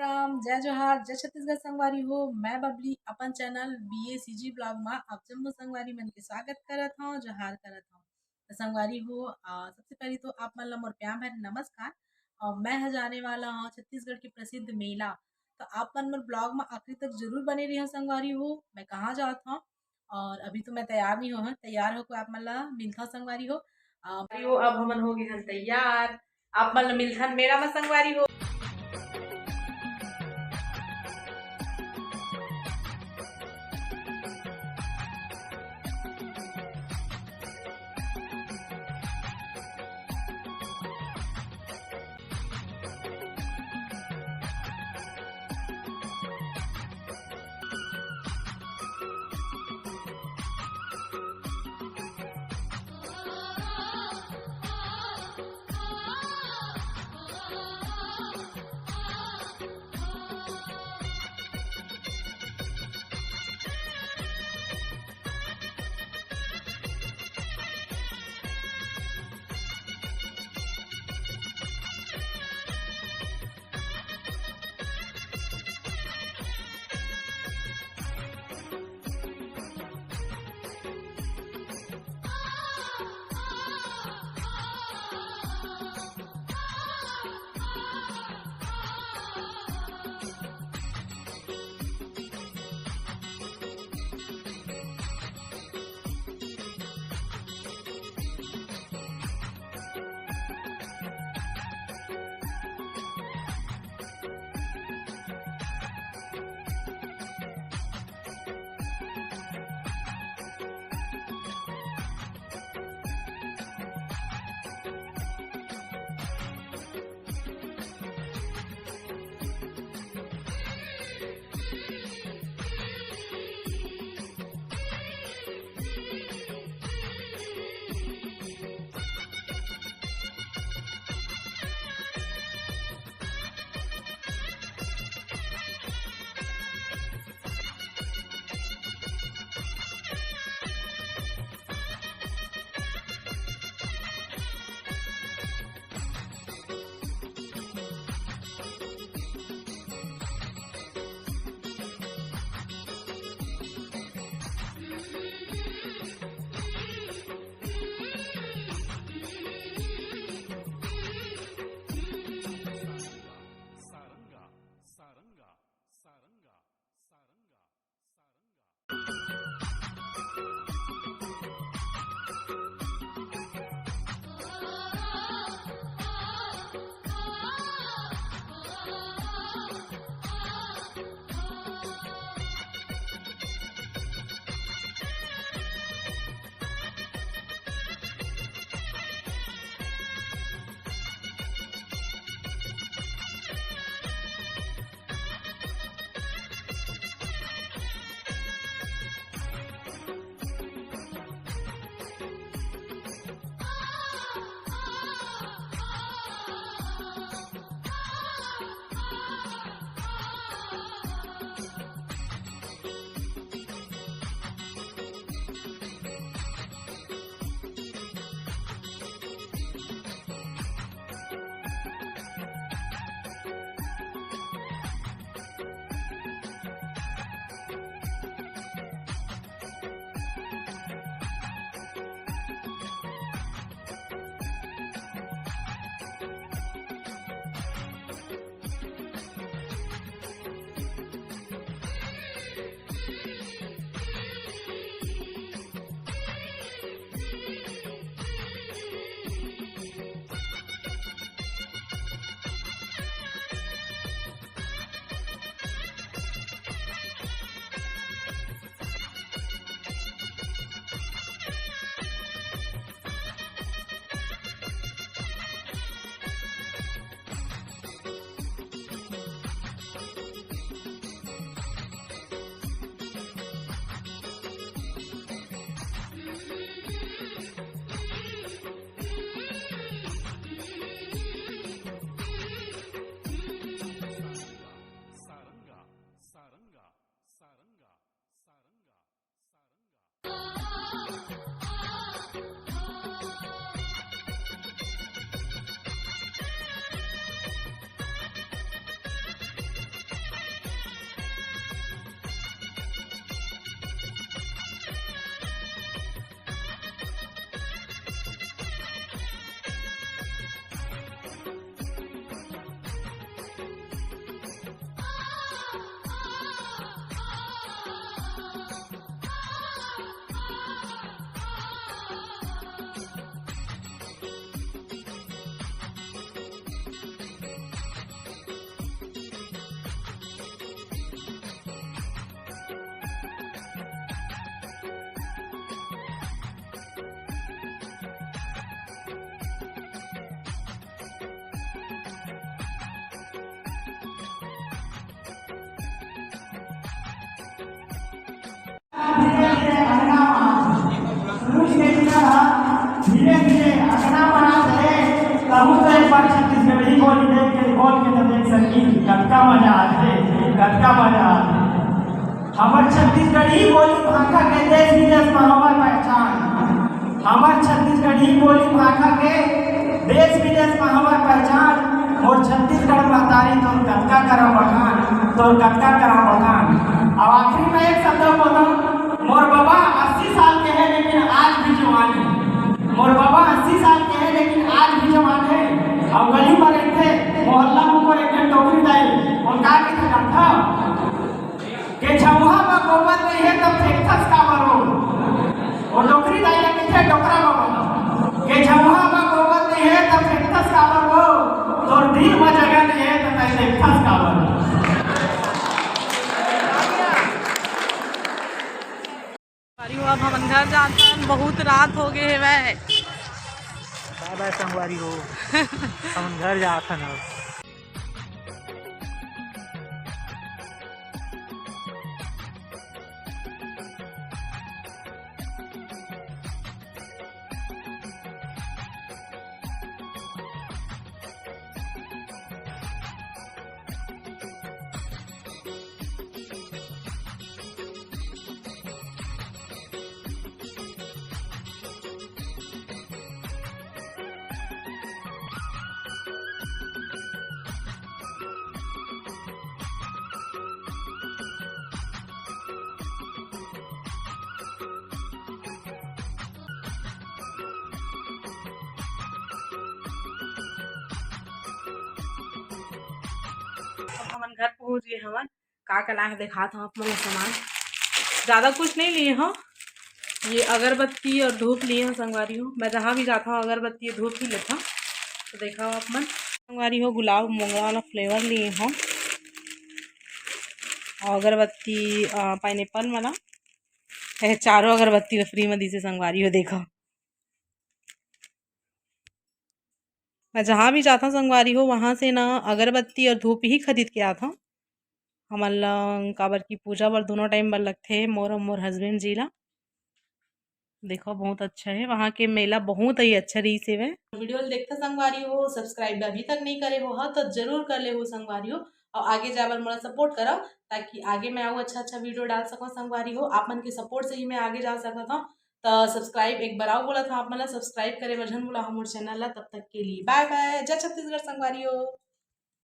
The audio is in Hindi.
राम जय जोहार जय छत्तीसगढ़ संगवारी हो। मैं बबली अपन चैनल BACG ब्लॉग में आप जम्मू संगवारी मन के स्वागत करत हूँ, जोहार करत हूँ। तो संगवारी हो सबसे पहले तो आप मन ला मोर प्यार भरी नमस्कार। और मैं जाने वाला हूँ छत्तीसगढ़ के प्रसिद्ध मेला। तो आप मन मोर ब्लॉग में आखिरी तक जरूर बने रही संगवारी हो। मैं कहाँ जात हूँ और अभी तो मैं तैयार नहीं हो, तैयार होकर आप मन ला मिलता संगवारी हो। अब हमन हो गए हन तैयार, आप मन ला मिलथन मेरा में संगवारी हो। कतका मजा आथे, कतका मजा आथे। हमर छत्तीसगढ़ी बोली भाषा के देश विदेश में हमर पहचान, हमर छत्तीसगढ़ी बोली भाषा के देश विदेश में हमर पहचान। मोर छत्तीसगढ़ महतारी तोर कतका करा बखान, तोर कतका करा बखान। और आखिरी में एक शब्द बोला, मोर बाबा 80 साल के हैं लेकिन आज भी जवान है। मोर बाबा 80 साल के हैं लेकिन आज भी जवान है। अब गली पर एक थे मोहल्ला में एक टोकरी डाई और का के था के छमुहा में गोबर नहीं है तब फेंकस का बरो और टोकरी डाई लगे थे टोकरा बाबा के छमुहा में गोबर नहीं है तब फेंकस का बरो तोर दिल में जगह नहीं है तब ऐसे फेंकस का बरो। अब हम घर जाते हैं, बहुत रात हो गए है वह। बाय बाय संगवारी हो। हम घर जाते हैं। हमन घर पहुंच गए हमन का कला है दिखा था आप मन सामान ज़्यादा कुछ नहीं लिए हाँ। ये अगरबत्ती और धूप लिए हैं संगवारी हो। मैं जहाँ भी जाता हूँ अगरबत्ती और धूप ही लेता हूँ। तो देखा आप मन संगवारी हो गुलाब मोंगरा वाला फ्लेवर लिए हों और अगरबत्ती पाइनएप्पल वाला है। चारों अगरबत्ती फ्री में दी से संगवारी हो। देखा मैं जहाँ भी जाता हूँ संगवारी हो वहाँ से ना अगरबत्ती और धूप ही खरीद के आता हूँ। हमारा काबर की पूजा बर दोनों टाइम बर लगते है मोर और मोर हस्बैंड जी ला। देखो बहुत अच्छा है वहाँ के मेला बहुत ही अच्छा रही से वे। वीडियो देखते संगवारी हो सब्सक्राइब अभी तक नहीं करे हो तो जरूर कर ले हो संगवारी हो और आगे जाकर मोला सपोर्ट करो ताकि आगे मैं आऊँ अच्छा अच्छा वीडियो डाल सकूँ संगवारी हो। आप मन के सपोर्ट से ही मैं आगे जा सकता हूँ। तो सब्सक्राइब एक बार आओ बोला था आप मतलब सब्सक्राइब करे वजन बोला हमारे चैनल ला। तब तक के लिए बाय बाय। जय छत्तीसगढ़ संगवारी हो।